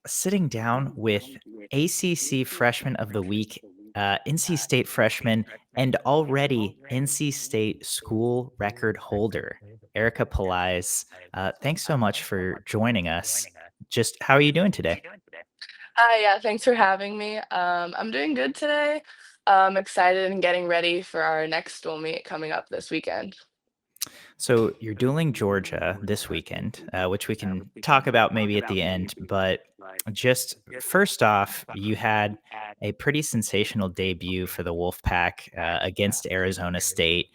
sitting down with ACC Freshman of the Week, NC State freshman, and already NC State school record holder, Erika Pelaez. Thanks so much for joining us. Just how are you doing today? Hi, yeah, thanks for having me. I'm doing good today. Excited and getting ready for our next dual meet coming up this weekend. So you're dueling Georgia this weekend, which we can talk about maybe at the end. But just first off, you had a pretty sensational debut for the Wolfpack against Arizona State.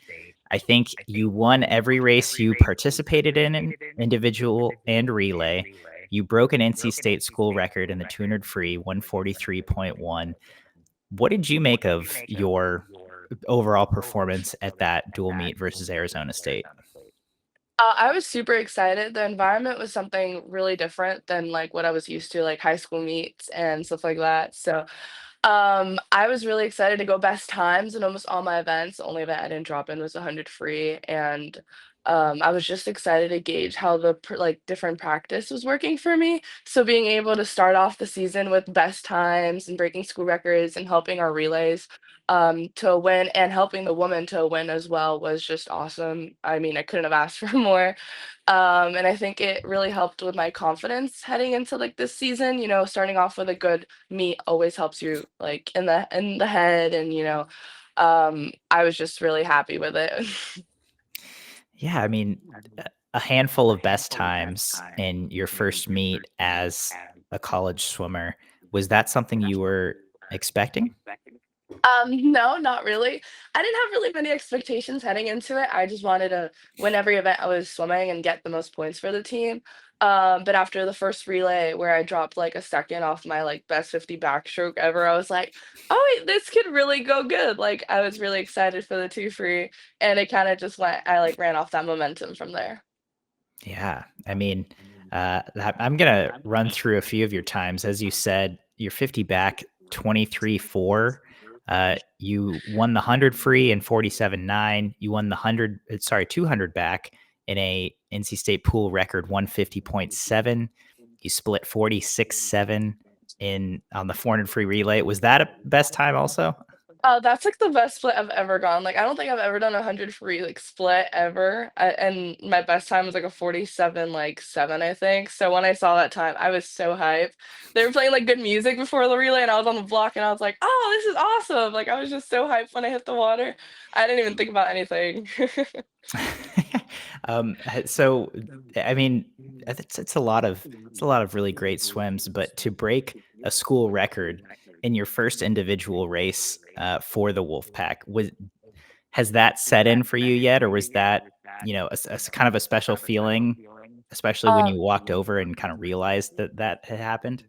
I think you won every race you participated in individual and relay. You broke an NC State school record in the 200 free, 143.1. What did you make of your overall performance at that dual meet versus Arizona State? I was super excited. The environment was something really different than like what I was used to, like high school meets and stuff like that. I was really excited to go best times in almost all my events. The only event I didn't drop in was 100 free, and I was just excited to gauge how like different practice was working for me. So being able to start off the season with best times and breaking school records and helping our relays to win and helping the woman to win as well was just awesome. I mean, I couldn't have asked for more. And I think it really helped with my confidence heading into like this season. You know, starting off with a good meet always helps you like in the head, and I was just really happy with it. Yeah, I mean, a handful of best times in your first meet as a college swimmer. Was that something you were expecting? No, not really. I didn't have really many expectations heading into it. I just wanted to win every event I was swimming and get the most points for the team. But after the first relay where I dropped like a second off my like best 50 backstroke ever, I was like, oh wait, this could really go good. Like I was really excited for the two free, and it kind of just went, I like ran off that momentum from there. Yeah, I mean, I'm gonna run through a few of your times. As you said, you're 50 back, 23-4. You won the 100 free in 47.9. You won the 200 back in a NC State pool record 150.7. You split 46.7 in on the 400 free relay. Was that a best time also? That's like the best split I've ever gone. Like, I don't think I've ever done a 100 free like split ever. And my best time was like a 47 like 7, I think. So when I saw that time, I was so hyped. They were playing like good music before the relay, and I was on the block, and I was like, "Oh, this is awesome!" Like I was just so hyped when I hit the water. I didn't even think about anything. So I mean, it's a lot of really great swims, but to break a school record in your first individual race for the Wolfpack, has that set in for you yet, or was that kind of a special feeling, especially when Um, you walked over and kind of realized that that had happened?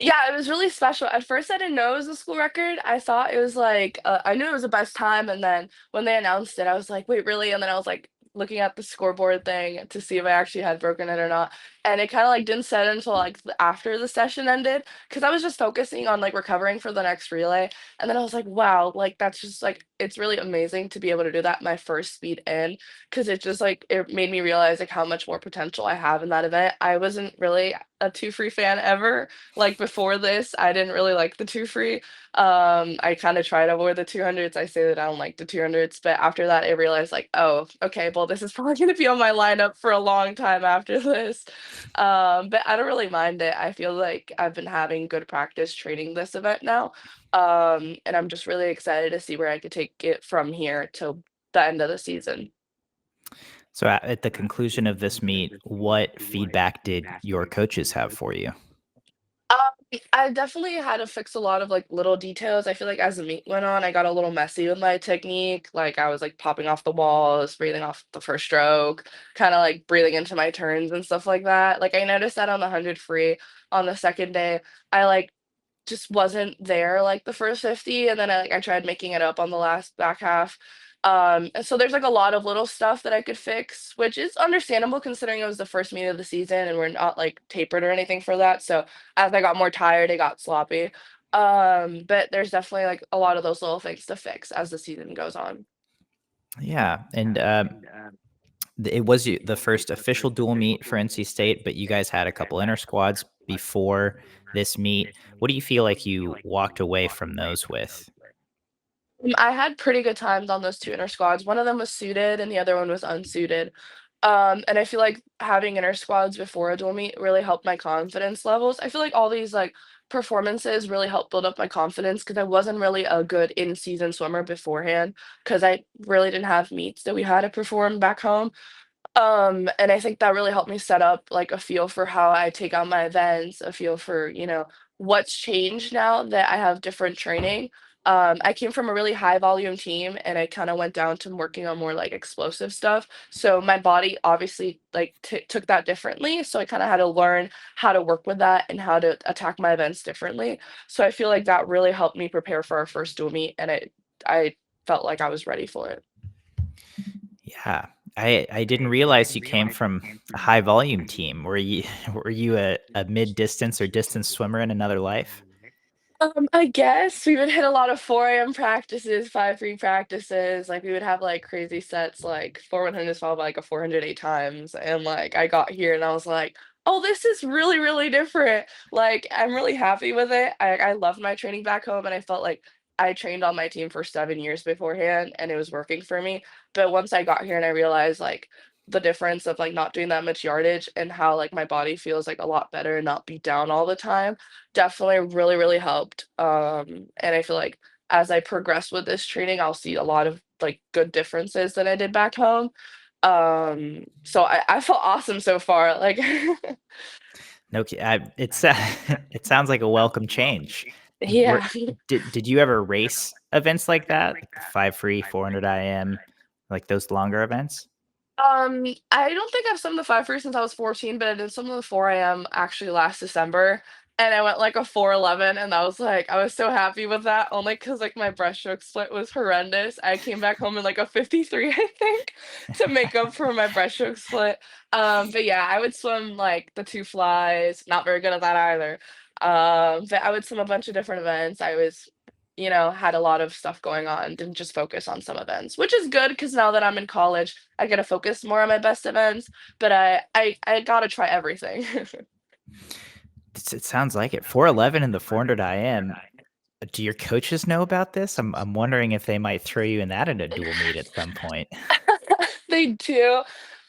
Yeah, it was really special. At first, I didn't know it was a school record. I thought it was like I knew it was the best time, and then when they announced it, I was like, "Wait, really?" And then I was like looking at the scoreboard thing to see if I actually had broken it or not. And it kind of like didn't set until like after the session ended, because I was just focusing on like recovering for the next relay. And then I was like, "Wow, like that's just like it's really amazing to be able to do that my first speed in," because it just like it made me realize like how much more potential I have in that event. I wasn't really a two free fan ever, like before this, I didn't really like the two free. I kind of tried to avoid the 200s. I say that I don't like the 200s, but after that, I realized like, oh, okay, well, this is probably going to be on my lineup for a long time after this. But I don't really mind it. I feel like I've been having good practice training this event now. And I'm just really excited to see where I could take it from here till the end of the season. So at the conclusion of this meet, what feedback did your coaches have for you? I definitely had to fix a lot of like little details. I feel like as the meet went on, I got a little messy with my technique. Like I was like popping off the walls, breathing off the first stroke, kind of like breathing into my turns and stuff like that. Like I noticed that on the 100 free on the second day, I like just wasn't there like the first 50, and then I tried making it up on the last back half. And so there's like a lot of little stuff that I could fix, which is understandable considering it was the first meet of the season and we're not like tapered or anything for that. So as I got more tired, it got sloppy. But there's definitely like a lot of those little things to fix as the season goes on. Yeah, and It was the first official dual meet for NC State, but you guys had a couple inter squads before this meet. What do you feel like you walked away from those with? I had pretty good times on those 2 inter squads. One of them was suited and the other one was unsuited. And I feel like having inter squads before a dual meet really helped my confidence levels. I feel like all these, like, performances really helped build up my confidence because I wasn't really a good in-season swimmer beforehand because I really didn't have meets that we had to perform back home. And I think that really helped me set up like a feel for how I take on my events, a feel for, what's changed now that I have different training. I came from a really high volume team and I kind of went down to working on more like explosive stuff. So my body obviously like took that differently. So I kind of had to learn how to work with that and how to attack my events differently. So I feel like that really helped me prepare for our first dual meet and I felt like I was ready for it. Yeah. I didn't realize you came from a high volume team. Were you were you a mid distance or distance swimmer in another life? I guess we would hit a lot of 4 a.m. practices, 5 3 practices. Like we would have like crazy sets, like 4 100s followed by like a 400 times. And like I got here and I was like, oh, this is really, really different. Like I'm really happy with it. I loved my training back home and I felt like I trained on my team for 7 years beforehand and it was working for me. But once I got here and I realized like the difference of like not doing that much yardage and how like my body feels like a lot better and not beat down all the time definitely really, really helped. And I feel like as I progress with this training, I'll see a lot of like good differences than I did back home. So I feel awesome so far. Like, No, it's it sounds like a welcome change. yeah. Did you ever race events like that, like the 5 free, 400 IM, like those longer events? I don't think I've swum the 5 free since I was 14, but I did swim the 4 a.m. actually last December, and I went like a 4:11, and I was so happy with that only because like my breaststroke split was horrendous. I came back home in like a 53, I think, to make up for my breaststroke split. But yeah, I would swim like the 2 flies, not very good at that either. But I would swim a bunch of different events. I was had a lot of stuff going on, didn't just focus on some events, which is good because now that I'm in college, I get to focus more on my best events, but I gotta try everything. It sounds like it. 411 and the 400 IM. Do your coaches know about this? I'm wondering if they might throw you in that in a dual meet at some point. They do,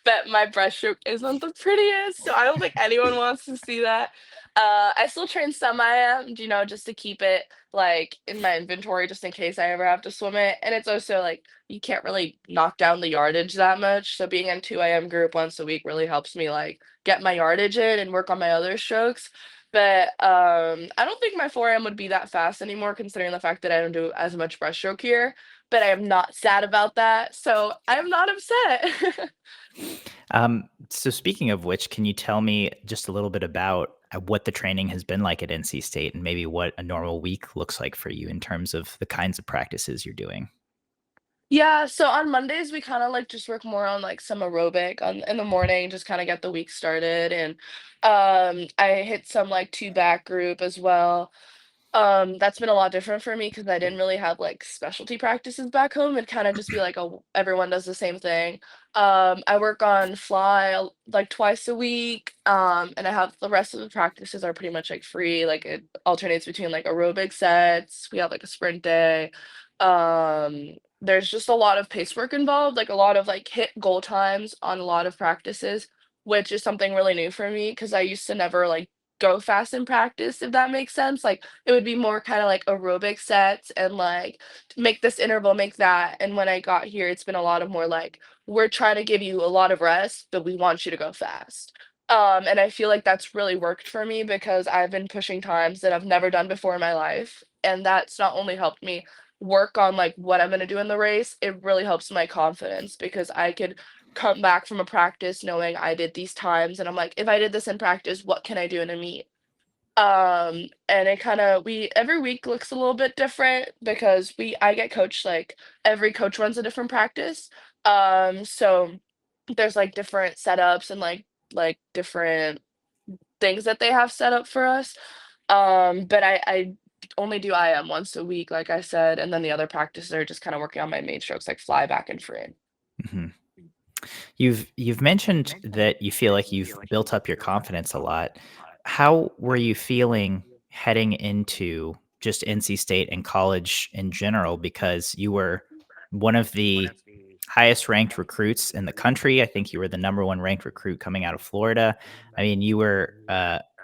but my breaststroke isn't the prettiest, so I don't think anyone wants to see that. I still train some IM, just to keep it like in my inventory just in case I ever have to swim it. And it's also like you can't really knock down the yardage that much. So being in 2 a.m. group once a week really helps me like get my yardage in and work on my other strokes. But I don't think my 4 a.m. would be that fast anymore considering the fact that I don't do as much breaststroke here, but I am not sad about that, so I'm not upset. So speaking of which, can you tell me just a little bit about what the training has been like at NC State and maybe what a normal week looks like for you in terms of the kinds of practices you're doing? Yeah, so on Mondays, we kinda, like, just work more on, like, some aerobic on in the morning, just kinda get the week started, and, I hit some, like, 2 back group as well. That's been a lot different for me because I didn't really have, like, specialty practices back home. It'd kinda just be like, "Oh, everyone does the same thing." I work on fly, like, twice a week, and I have the rest of the practices are pretty much, like, free, like, it alternates between, like, aerobic sets, we have, like, a sprint day. There's just a lot of pace work involved, like, a lot of, like, hit goal times on a lot of practices, which is something really new for me because I used to never, like, go fast in practice, if that makes sense, like, it would be more kinda like aerobic sets and, like, make this interval, make that, and when I got here, it's been a lot of more like, "We're trying to give you a lot of rest, but we want you to go fast." And I feel like that's really worked for me because I've been pushing times that I've never done before in my life, and that's not only helped me work on, like, what I'm gonna do in the race, it really helps my confidence because I could come back from a practice knowing I did these times, and I'm like, "If I did this in practice, what can I do in a meet?" And it kinda we every week looks a little bit different because I get coached, like, every coach runs a different practice. So there's, like, different setups and, like, different things that they have set up for us. But I only do IM once a week, like I said, and then the other practices are just kinda working on my main strokes, like fly, back, and free. Mhm. You've mentioned that you feel like you've built up your confidence a lot. How were you feeling heading into just NC State and college in general? Because you were one of the highest ranked recruits in the country. I think you were the number one ranked recruit coming out of Florida. I mean, you were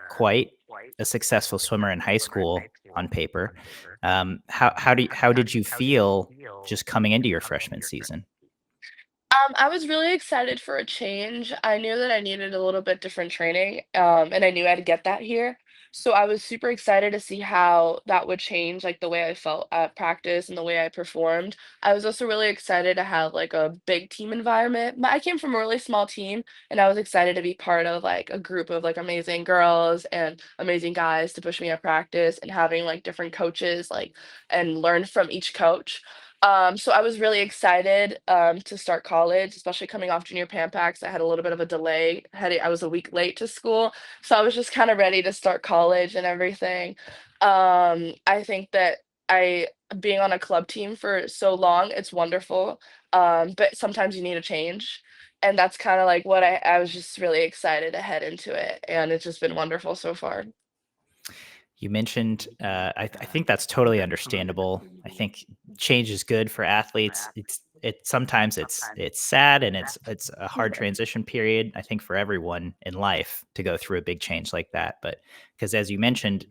quite a successful swimmer in high school on paper. How did you feel just coming into your freshman season? I was really excited for a change. I knew that I needed a little bit different training, and I knew I'd get that here. So I was super excited to see how that would change, like the way I felt at practice and the way I performed. I was also really excited to have like a big team environment. I came from a really small team, and I was excited to be part of like a group of like amazing girls and amazing guys to push me at practice and having like different coaches like and learn from each coach. So I was really excited to start college, especially coming off junior Pan Packs. I had a little bit of a delay. I was a week late to school, so I was just kind of ready to start college and everything. I think that I being on a club team for so long, it's wonderful. But sometimes you need a change, and that's kind of like what I was just really excited to head into it, and it's just been wonderful so far. You mentioned, I think that's totally understandable. I think change is good for athletes. Sometimes it's sad and it's a hard transition period. I think for everyone in life to go through a big change like that. But because as you mentioned,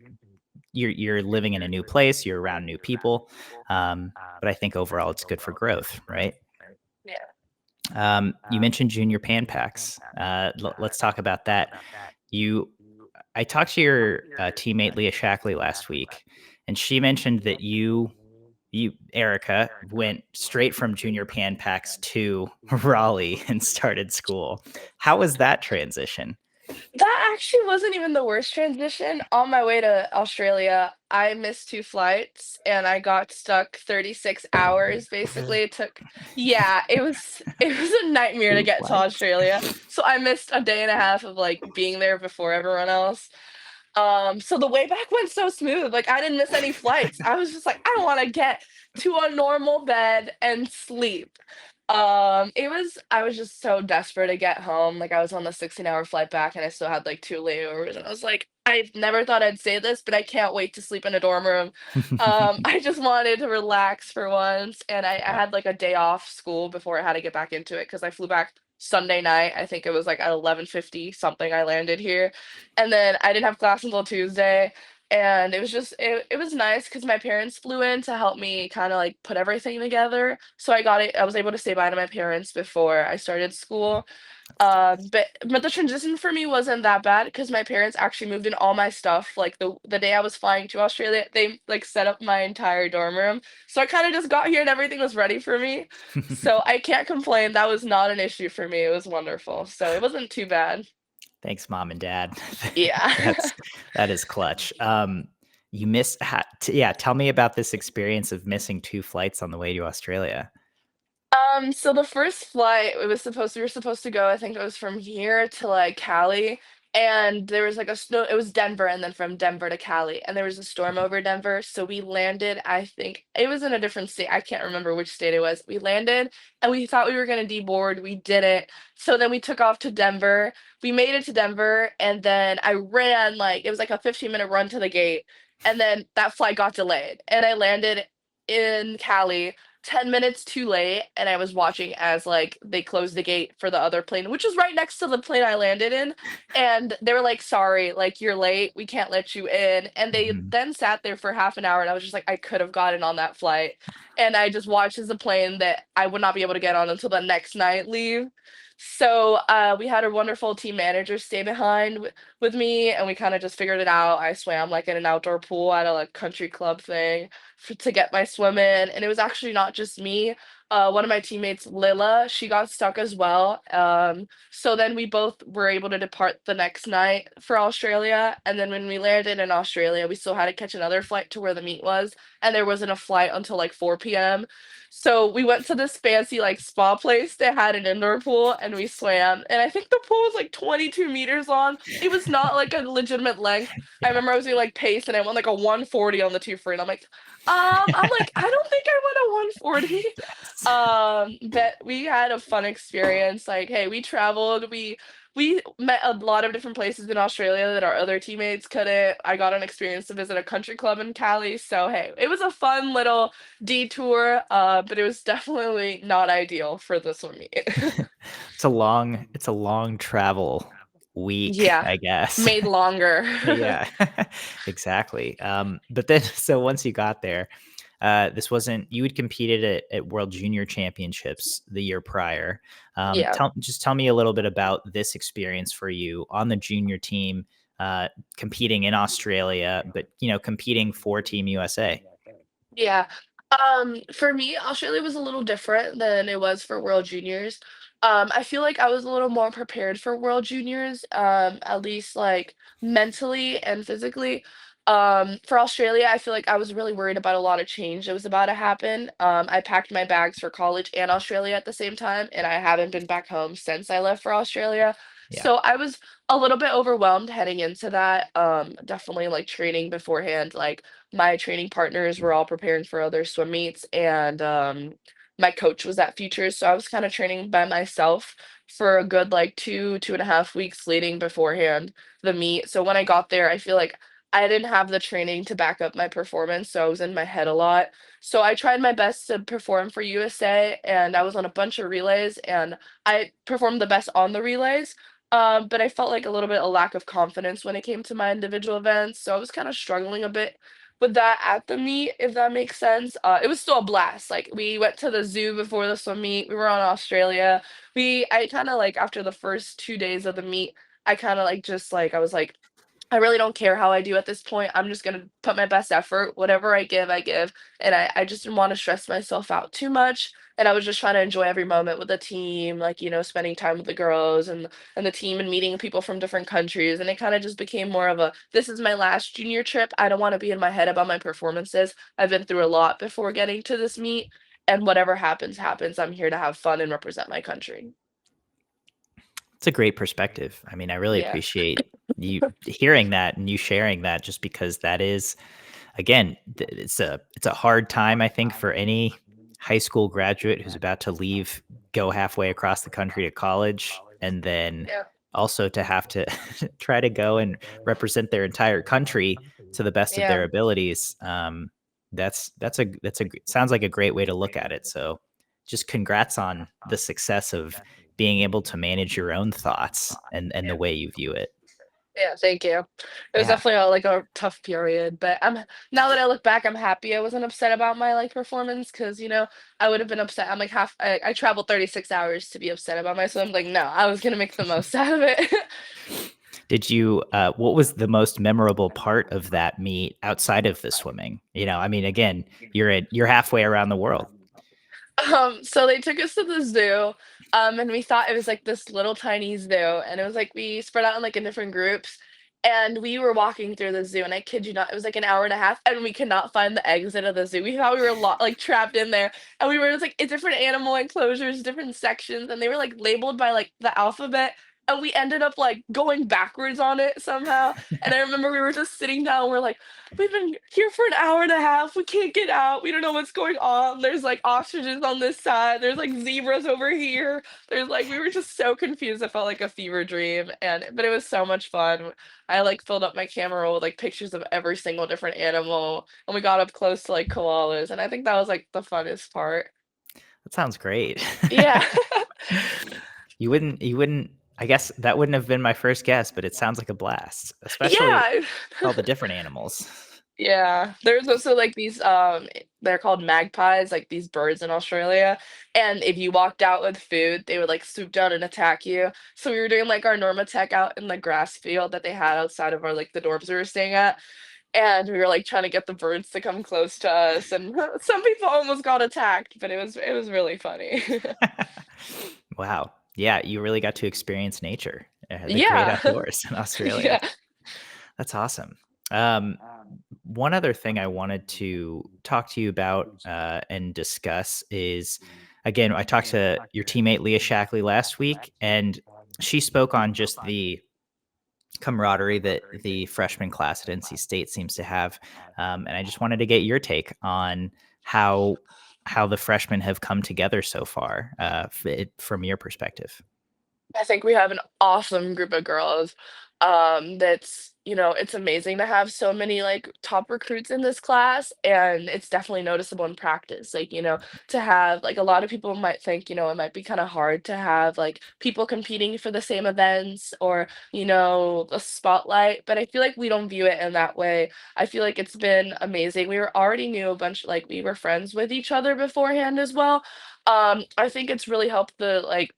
you're living in a new place, you're around new people. But I think overall it's good for growth, right? Yeah. You mentioned junior pan packs. Let's talk about that. You I talked to your teammate Leah Shackley last week, and she mentioned that Erica, went straight from junior pan packs to Raleigh and started school. How was that transition? That actually wasn't even the worst transition. On my way to Australia, I missed 2 flights and I got stuck 36 hours, basically. It took Yeah, it was a nightmare to Two get to flights. Australia. So I missed a day and a half of, like, being there before everyone else. So the way back went so smooth, like, I didn't miss any flights. I was just like, "I wanna get to a normal bed and sleep." I was just so desperate to get home, like, I was on the 16-hour flight back, and I still had, like, 2 layovers, and I was like, "I never thought I'd say this, but I can't wait to sleep in a dorm room." I just wanted to relax for once, and I Yeah. had, like, a day off school before I had to get back into it because I flew back Sunday night. I think it was, like, at 11:50 something I landed here, and then I didn't have class until Tuesday, and it was nice because my parents flew in to help me kinda, like, put everything together, so I was able to say bye to my parents before I started school, but the transition for me wasn't that bad because my parents actually moved in all my stuff, like, the day I was flying to Australia, they, like, set up my entire dorm room, so I kinda just got here and everything was ready for me, so I can't complain, that was not an issue for me, it was wonderful, so it wasn't too bad. Thanks, mom and dad. Yeah. That's that is clutch. You missed yeah, tell me about this experience of missing 2 flights on the way to Australia. So the first flight, we were supposed to go, I think it was from here to like Cali, and there was like a snow it was Denver and then from Denver to Cali, and there was a storm over Denver, so we landed, I think it was in a different state. I can't remember which state it was. We landed and we thought we were gonna deboard, we didn't. So then we took off to Denver. We made it to Denver and then I ran like it was like a 15-minute run to the gate, and then that flight got delayed, and I landed in Cali 10 minutes too late, and I was watching as, like, they closed the gate for the other plane, which was right next to the plane I landed in, and they were like, "Sorry, like, you're late, we can't let you in," and they Mhm. then sat there for half an hour, and I was just like, "I could have gotten on that flight," and I just watched as the plane that I would not be able to get on until the next night leave. So, we had a wonderful team manager stay behind with me, and we kinda just figured it out. I swam, like, in an outdoor pool at a, like, country club thing to get my swim in, and it was actually not just me. One of my teammates, Lila, she got stuck as well. So then we both were able to depart the next night for Australia, and then when we landed in Australia, we still had to catch another flight to where the meet was, and there wasn't a flight until like 4 p.m. So we went to this fancy like spa place that had an indoor pool, and we swam. And I think the pool was like 22 meters long. It was not like a legitimate length. I Yeah. remember I was doing like pace, and I went like a 140 on the two free, and I'm like, I don't think I went a 140. But we had a fun experience. Like, hey, we traveled. We met a lot of different places in Australia that our other teammates couldn't. I got an experience to visit a country club in Cali. So hey, it was a fun little detour. But it was definitely not ideal for the swim meet. It's a long travel week, Yeah, I guess. made longer. Yeah, exactly. But then, so once you got there, this wasn't you had competed at World Junior Championships the year prior. Yeah. Tell me a little bit about this experience for you on the junior team, uh, competing in Australia, but competing for Team USA. Yeah. For me, Australia was a little different than it was for World Juniors. I feel like I was a little more prepared for World Juniors, at least like mentally and physically. For Australia, I feel like I was really worried about a lot of change that was about to happen. I packed my bags for college and Australia at the same time, and I haven't been back home since I left for Australia. Yeah. So I was a little bit overwhelmed heading into that. Definitely like training beforehand, like my training partners were all preparing for other swim meets, and my coach was at Futures, so I was kind of training by myself for a good like 2.5 weeks leading beforehand the meet. So when I got there, I feel like I didn't have the training to back up my performance, so I was in my head a lot. So I tried my best to perform for USA, and I was on a bunch of relays, and I performed the best on the relays. But I felt like a little bit of lack of confidence when it came to my individual events, so I was kind of struggling a bit with that at the meet, if that makes sense. It was still a blast. Like we went to the zoo before the swim meet. We were on Australia. I kind of like after the first 2 days of the meet, I kind of like just like I was like, I really don't care how I do at this point. I'm just gonna put my best effort. Whatever I give, I give. And I just didn't want to stress myself out too much. And I was just trying to enjoy every moment with the team, like, spending time with the girls and the team and meeting people from different countries. And it kind of just became more of a this is my last junior trip. I don't want to be in my head about my performances. I've been through a lot before getting to this meet. And whatever happens, happens. I'm here to have fun and represent my country. It's a great perspective. I mean, I really Yeah. appreciate you hearing that and you sharing that, just because that is, again, it's a hard time, I think, for any high school graduate who's about to leave, go halfway across the country to college, and then Yeah. also to have to try to go and represent their entire country to the best of Yeah. their abilities. Sounds like a great way to look at it. So, just congrats on the success of being able to manage your own thoughts and the way you view it. Yeah, thank you. It was Yeah. definitely like a tough period, but now that I look back, I'm happy I wasn't upset about my like performance because I would have been upset. I'm like I traveled 36 hours to be upset about my swim. Like no, I was gonna make the most out of it. What was the most memorable part of that meet outside of the swimming? I mean, again, you're halfway around the world. So they took us to the zoo, and we thought it was like this little tiny zoo, and it was like we spread out in like in different groups, and we were walking through the zoo, and I kid you not, it was like an hour and a half, and we could not find the exit of the zoo. We thought we were like trapped in there, and we were just like in different animal enclosures, different sections, and they were like labeled by like the alphabet. And we ended up like going backwards on it somehow. And I remember we were just sitting down. We're like, we've been here for an hour and a half. We can't get out. We don't know what's going on. There's like ostriches on this side. There's like zebras over here. There's like we were just so confused. It felt like a fever dream. But it was so much fun. I like filled up my camera roll with like pictures of every single different animal. And we got up close to like koalas. And I think that was like the funnest part. That sounds great. Yeah. You wouldn't I guess that wouldn't have been my first guess, but it sounds like a blast, especially Yeah. all the different animals. Yeah, there's also like these they're called magpies, like these birds in Australia. And if you walked out with food, they would like swoop down and attack you. So we were doing like our Norma Tech out in the grass field that they had outside of our like the dorms we were staying at. And we were like trying to get the birds to come close to us. And some people almost got attacked, but it was really funny. Wow. Yeah, you really got to experience nature, the great Yeah. outdoors in Australia. Yeah. That's awesome. Um, One other thing I wanted to talk to you about and discuss is, again, I talked to your teammate Leah Shackley last week, and she spoke on just the camaraderie that the freshman class at NC State seems to have. And I just wanted to get your take on how how the freshmen have come together so far, from your perspective. I think we have an awesome group of girls. That's, it's amazing to have so many like top recruits in this class, and it's definitely noticeable in practice. Like, to have like a lot of people might think, it might be kind of hard to have like people competing for the same events or, the spotlight, but I feel like we don't view it in that way. I feel like it's been amazing. We were already knew a bunch, like we were friends with each other beforehand as well. I think it's really helped the like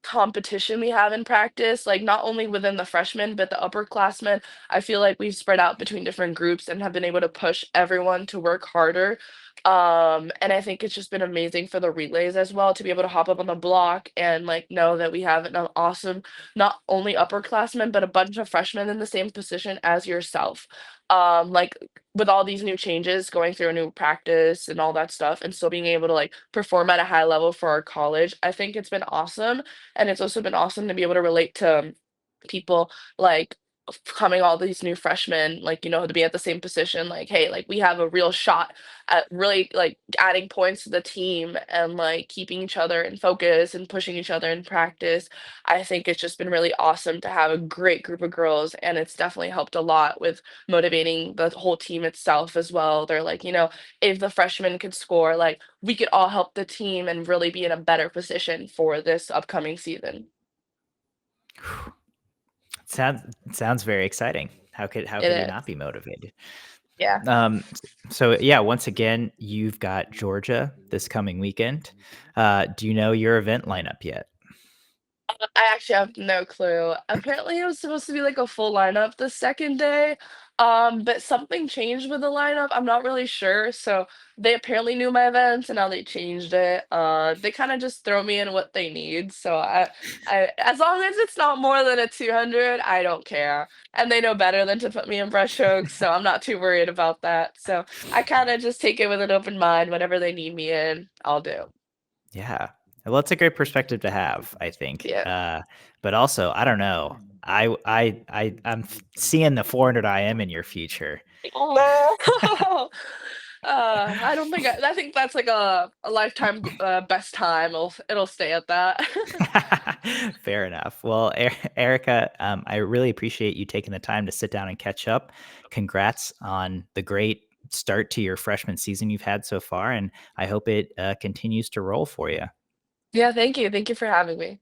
competition we have in practice, like not only within the freshmen, but the upperclassmen. I feel like we've spread out between different groups and have been able to push everyone to work harder. And I think it's just been amazing for the relays as well to be able to hop up on the block and like know that we have an awesome, not only upperclassmen, but a bunch of freshmen in the same position as yourself. Like with all these new changes, going through a new practice and all that stuff, and still being able to like perform at a high level for our college, I think it's been awesome. And it's also been awesome to be able to relate to people like coming all these new freshmen, like, to be at the same position, like, hey, like we have a real shot at really like adding points to the team and like keeping each other in focus and pushing each other in practice. I think it's just been really awesome to have a great group of girls, and it's definitely helped a lot with motivating the whole team itself as well. They're like, if the freshmen could score, like we could all help the team and really be in a better position for this upcoming season. Sounds very exciting. How It could you not is. be motivated? Yeah. So yeah, once again, you've got Georgia this coming weekend. Do you know your event lineup yet? I actually have no clue. Apparently, it was supposed to be like a full lineup the second day, but something changed with the lineup. I'm not really sure. So they apparently knew my events, and now they changed it. They kind of just throw me in what they need. So as long as it's not more than a 200, I don't care. And they know better than to put me in brushstrokes, so I'm not too worried about that. So I kind of just take it with an open mind. Whatever they need me in, I'll do. Yeah. Well, it's a great perspective to have, I think. Yeah. But also, I don't know. I'm seeing the 400 IM in your future. No. I don't think I think that's like a lifetime best time. It'll stay at that. Fair enough. Well, Erica, I really appreciate you taking the time to sit down and catch up. Congrats on the great start to your freshman season you've had so far, and I hope it continues to roll for you. Yeah, thank you. Thank you for having me.